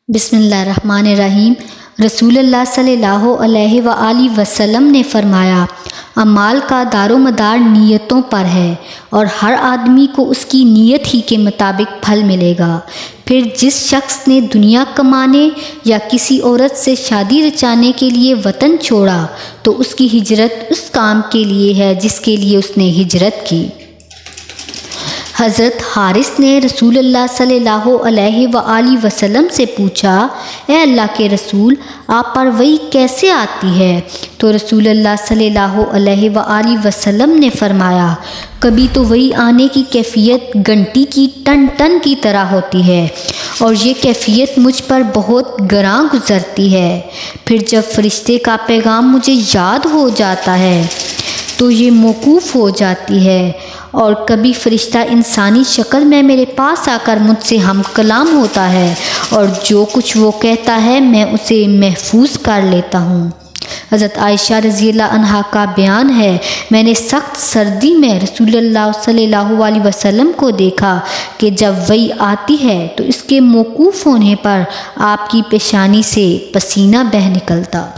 بسم اللہ الرحمن الرحیم۔ رسول اللہ صلی اللہ علیہ وآلہ وسلم نے فرمایا، اعمال کا دار و مدار نیتوں پر ہے اور ہر آدمی کو اس کی نیت ہی کے مطابق پھل ملے گا۔ پھر جس شخص نے دنیا کمانے یا کسی عورت سے شادی رچانے کے لیے وطن چھوڑا تو اس کی ہجرت اس کام کے لیے ہے جس کے لیے اس نے ہجرت کی۔ حضرت حارث نے رسول اللہ صلی اللہ علیہ وآلہ وسلم سے پوچھا، اے اللہ کے رسول، آپ پر وحی کیسے آتی ہے؟ تو رسول اللہ صلی اللہ علیہ وآلہ وسلم نے فرمایا، کبھی تو وحی آنے کی کیفیت گھنٹی کی ٹن ٹن کی طرح ہوتی ہے اور یہ کیفیت مجھ پر بہت گراں گزرتی ہے۔ پھر جب فرشتے کا پیغام مجھے یاد ہو جاتا ہے تو یہ موقوف ہو جاتی ہے، اور کبھی فرشتہ انسانی شکل میں میرے پاس آ کر مجھ سے ہم کلام ہوتا ہے اور جو کچھ وہ کہتا ہے میں اسے محفوظ کر لیتا ہوں۔ حضرت عائشہ رضی اللہ عنہا کا بیان ہے، میں نے سخت سردی میں رسول اللہ صلی اللہ علیہ وسلم کو دیکھا کہ جب وحی آتی ہے تو اس کے موقوف ہونے پر آپ کی پیشانی سے پسینہ بہہ نکلتا۔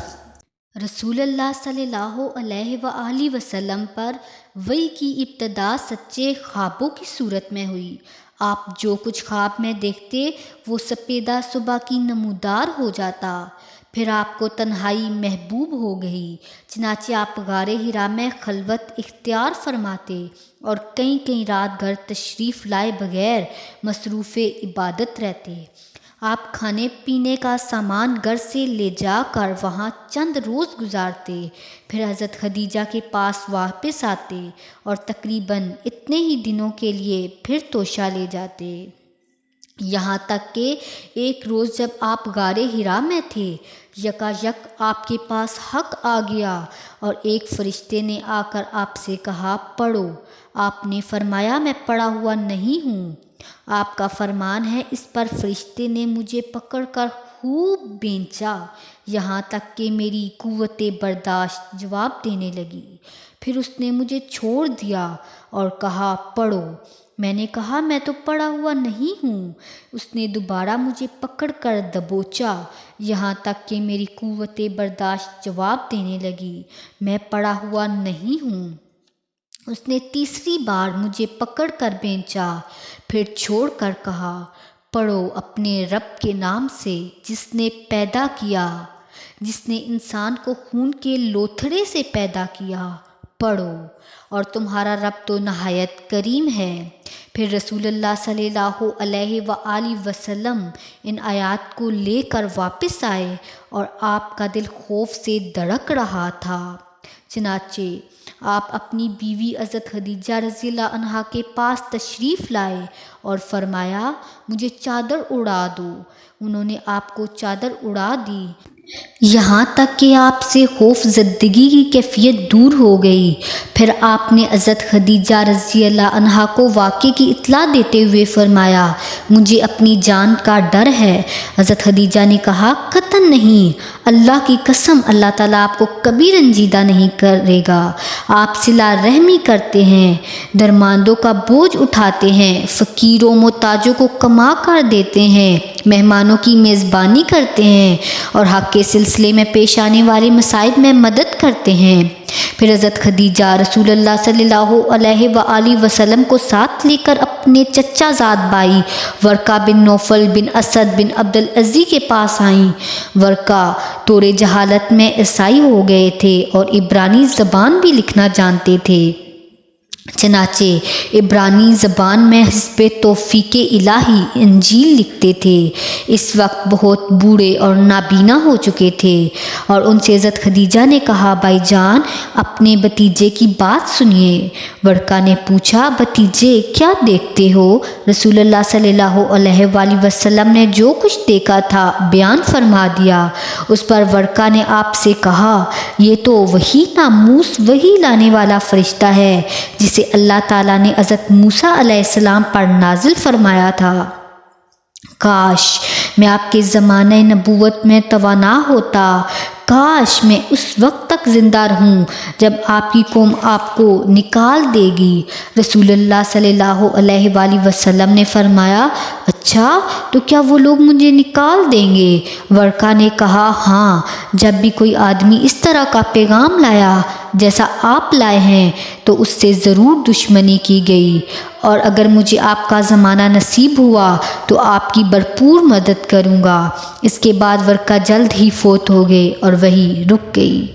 رسول اللہ صلی اللہ علیہ وآلہ وسلم پر وحی کی ابتدا سچے خوابوں کی صورت میں ہوئی۔ آپ جو کچھ خواب میں دیکھتے وہ سپیدہ صبح کی نمودار ہو جاتا۔ پھر آپ کو تنہائی محبوب ہو گئی، چنانچہ آپ غار حرا میں خلوت اختیار فرماتے اور کئی رات گھر تشریف لائے بغیر مصروف عبادت رہتے۔ آپ کھانے پینے کا سامان گھر سے لے جا کر وہاں چند روز گزارتے، پھر حضرت خدیجہ کے پاس واپس آتے اور تقریباً اتنے ہی دنوں کے لیے پھر توشہ لے جاتے۔ یہاں تک کہ ایک روز جب آپ غار حرا میں تھے، یکایک آپ کے پاس حق آ گیا اور ایک فرشتے نے آ کر آپ سے کہا، پڑھو۔ آپ نے فرمایا، میں پڑھا ہوا نہیں ہوں۔ آپ کا فرمان ہے، اس پر فرشتے نے مجھے پکڑ کر خوب بینچا یہاں تک کہ میری قوت برداشت جواب دینے لگی۔ پھر اس نے مجھے چھوڑ دیا اور کہا، پڑھو۔ میں نے کہا، میں تو پڑھا ہوا نہیں ہوں۔ اس نے دوبارہ مجھے پکڑ کر دبوچا یہاں تک کہ میری قوت برداشت جواب دینے لگی، میں پڑھا ہوا نہیں ہوں۔ اس نے تیسری بار مجھے پکڑ کر بینچا، پھر چھوڑ کر کہا، پڑھو اپنے رب کے نام سے جس نے پیدا کیا، جس نے انسان کو خون کے لوتھڑے سے پیدا کیا، پڑھو، اور تمہارا رب تو نہایت کریم ہے۔ پھر رسول اللہ صلی اللہ علیہ وآلہ وسلم ان آیات کو لے کر واپس آئے اور آپ کا دل خوف سے دھڑک رہا تھا۔ چنانچہ آپ اپنی بیوی حضرت خدیجہ رضی اللہ عنہا کے پاس تشریف لائے اور فرمایا، مجھے چادر اڑا دو۔ انہوں نے آپ کو چادر اڑا دی، یہاں تک کہ آپ سے خوف زدگی کی کیفیت دور ہو گئی۔ پھر آپ نے حضرت خدیجہ رضی اللہ عنہا کو واقعے کی اطلاع دیتے ہوئے فرمایا، مجھے اپنی جان کا ڈر ہے۔ حضرت خدیجہ نے کہا، قطعاً نہیں، اللہ کی قسم، اللہ تعالیٰ آپ کو کبھی رنجیدہ نہیں کرے گا۔ آپ صلہ رحمی کرتے ہیں، درماندوں کا بوجھ اٹھاتے ہیں، فقیروں محتاجوں کو کما کر دیتے ہیں، مہمانوں کی میزبانی کرتے ہیں اور حق کے سلسلے میں پیش آنے والے مصائب میں مدد کرتے ہیں۔ پھر حضرت خدیجہ رسول اللہ صلی اللہ علیہ وآلہ وسلم کو ساتھ لے کر اپنے چچا زاد بھائی ورقہ بن نوفل بن اسد بن عبد العزی کے پاس آئیں۔ ورقہ دور جہالت میں عیسائی ہو گئے تھے اور عبرانی زبان بھی لکھنا جانتے تھے، چنانچہ عبرانی زبان میں حسب توفیق الہی انجیل لکھتے تھے۔ اس وقت بہت بوڑھے اور نابینا ہو چکے تھے اور ان سے حضرت خدیجہ نے کہا، بھائی جان، اپنے بھتیجے کی بات سنیے۔ ورقہ نے پوچھا، بھتیجے کیا دیکھتے ہو؟ رسول اللہ صلی اللہ علیہ وآلہ وسلم نے جو کچھ دیکھا تھا بیان فرما دیا۔ اس پر ورقہ نے آپ سے کہا، یہ تو وہی ناموس وحی لانے والا فرشتہ ہے جسے اللہ تعالیٰ نے حضرت موسیٰ علیہ السلام پر نازل فرمایا تھا۔ کاش میں آپ کے زمانہ نبوت میں توانا ہوتا، کاش میں اس وقت تک زندہ رہوں جب آپ کی قوم آپ کو نکال دے گی۔ رسول اللہ صلی اللہ علیہ وآلہ وسلم نے فرمایا، اچھا تو کیا وہ لوگ مجھے نکال دیں گے؟ ورقہ نے کہا، ہاں، جب بھی کوئی آدمی اس طرح کا پیغام لایا جیسا آپ لائے ہیں تو اس سے ضرور دشمنی کی گئی، اور اگر مجھے آپ کا زمانہ نصیب ہوا تو آپ کی بھرپور مدد کروں گا۔ اس کے بعد ورقہ جلد ہی فوت ہو گئے اور وہی رک گئی۔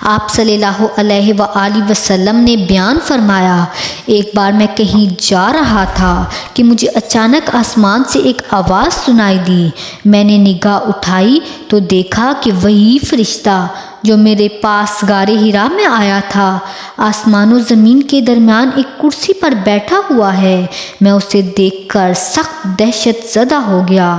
آپ صلی اللہ علیہ وآلہ وسلم نے بیان فرمایا، ایک بار میں کہیں جا رہا تھا کہ مجھے اچانک آسمان سے ایک آواز سنائی دی۔ میں نے نگاہ اٹھائی تو دیکھا کہ وہی فرشتہ جو میرے پاس غار حرا میں آیا تھا آسمان و زمین کے درمیان ایک کرسی پر بیٹھا ہوا ہے۔ میں اسے دیکھ کر سخت دہشت زدہ ہو گیا۔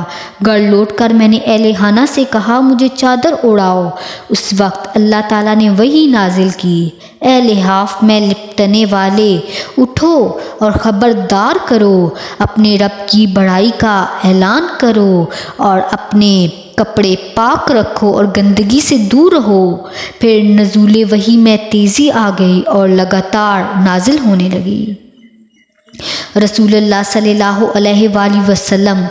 گھر لوٹ کر میں نے اہل خانہ سے کہا، مجھے چادر اڑاؤ۔ اس وقت اللہ تعالیٰ نے وحی نازل کی، اے لحاف میں لپٹنے والے، اٹھو اور خبردار کرو، اپنے رب کی بڑائی کا اعلان کرو اور اپنے کپڑے پاک رکھو اور گندگی سے دور رہو۔ پھر نزول وحی میں تیزی آ گئی اور لگاتار نازل ہونے لگی۔ رسول اللہ صلی اللہ علیہ وآلہ وسلم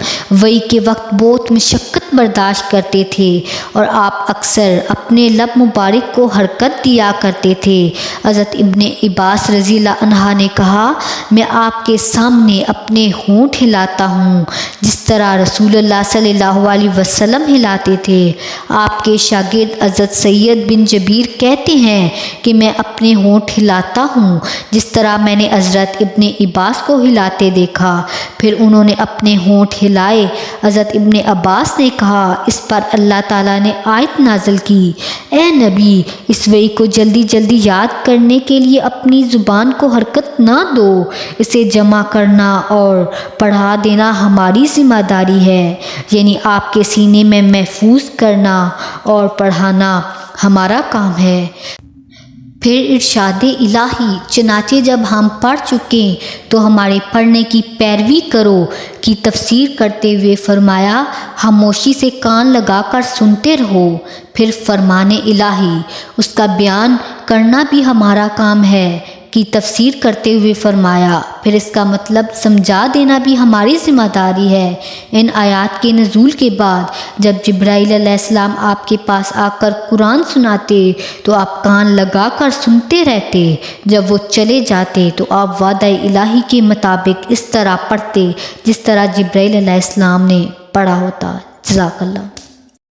وحی کے وقت بہت مشقت برداشت کرتے تھے اور آپ اکثر اپنے لب مبارک کو حرکت دیا کرتے تھے۔ حضرت ابن عباس رضی اللہ عنہ نے کہا، میں آپ کے سامنے اپنے ہونٹ ہلاتا ہوں جس طرح رسول اللہ صلی اللہ علیہ وسلم ہلاتے تھے۔ آپ کے شاگرد حضرت سید بن جبیر کہتے ہیں کہ میں اپنے ہونٹ ہلاتا ہوں جس طرح میں نے حضرت ابن عباس کو ہلاتے دیکھا۔ پھر انہوں نے اپنے ہونٹ ہلائے۔ حضرت ابن عباس نے کہا، اس پر اللہ تعالیٰ نے آیت نازل کی، اے نبی، اس وحی کو جلدی جلدی یاد کرنے کے لیے اپنی زبان کو حرکت نہ دو، اسے جمع کرنا اور پڑھا دینا ہماری ذمہ داری ہے، یعنی آپ کے سینے میں محفوظ کرنا اور پڑھانا ہمارا کام ہے۔ پھر ارشاد الہی، چنانچہ جب ہم پڑھ چکے تو ہمارے پڑھنے کی پیروی کرو کی تفسیر کرتے ہوئے فرمایا، خاموشی سے کان لگا کر سنتے رہو۔ پھر فرمان الہی، اس کا بیان کرنا بھی ہمارا کام ہے کی تفسیر کرتے ہوئے فرمایا، پھر اس کا مطلب سمجھا دینا بھی ہماری ذمہ داری ہے۔ ان آیات کے نزول کے بعد جب جبرائیل علیہ السلام آپ کے پاس آ کر قرآن سناتے تو آپ کان لگا کر سنتے رہتے، جب وہ چلے جاتے تو آپ وعدہ الہی کے مطابق اس طرح پڑھتے جس طرح جبرائیل علیہ السلام نے پڑھا ہوتا۔ جزاک اللہ۔